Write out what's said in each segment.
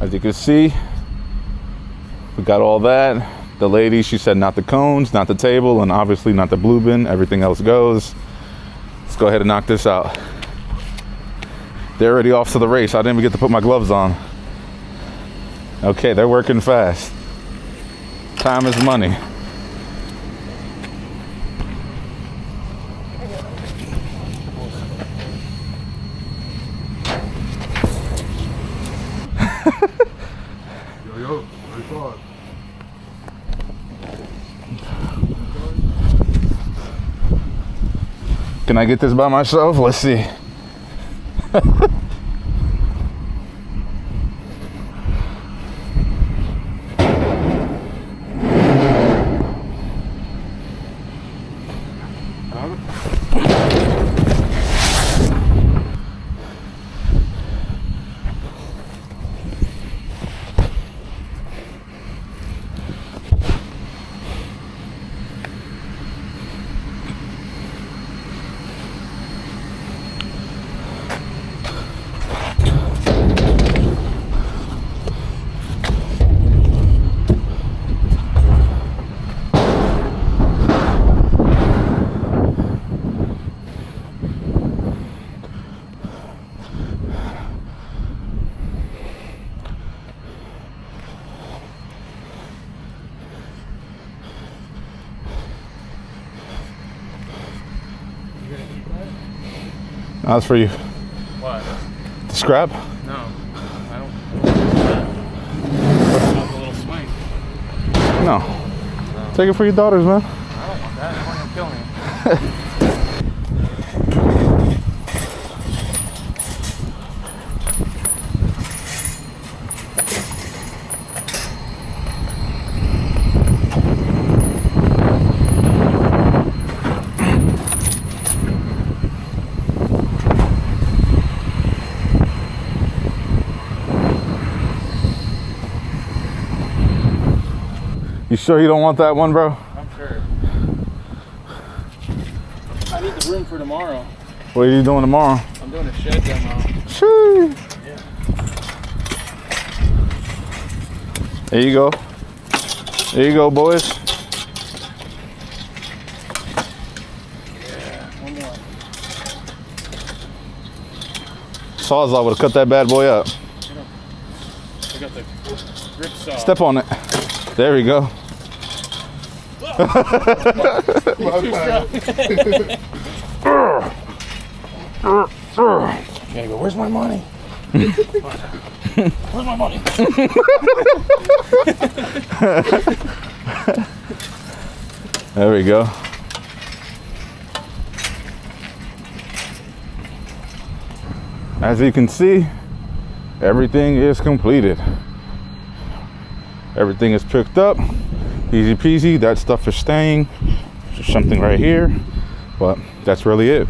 As you can see, we got all that. The lady, she said not the cones, not the table, and obviously not the blue bin. Everything else goes. Let's go ahead and knock this out. They're already off to the race. I didn't even get to put my gloves on. Okay, they're working fast. Time is money. Yo, very far. Can I get this by myself? Let's see. That's for you. What? The scrap? No, I don't. A little swing. No. Take it for your daughters, man. I don't want that. They're gonna kill me. You sure you don't want that one, bro? I'm sure. I need the room for tomorrow. What are you doing tomorrow? I'm doing a shed demo. Shoo. Yeah. There you go. There you go, boys. Yeah, one more. Sawzall would have cut that bad boy up. I got the grip saw. Step on it. There we go. Too strong. Gotta go, where's my money? Where's my money? There we go. As you can see, everything is completed. Everything is picked up. Easy peasy. That stuff is staying. There's something right here. But that's really it.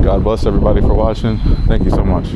God bless everybody for watching. Thank you so much.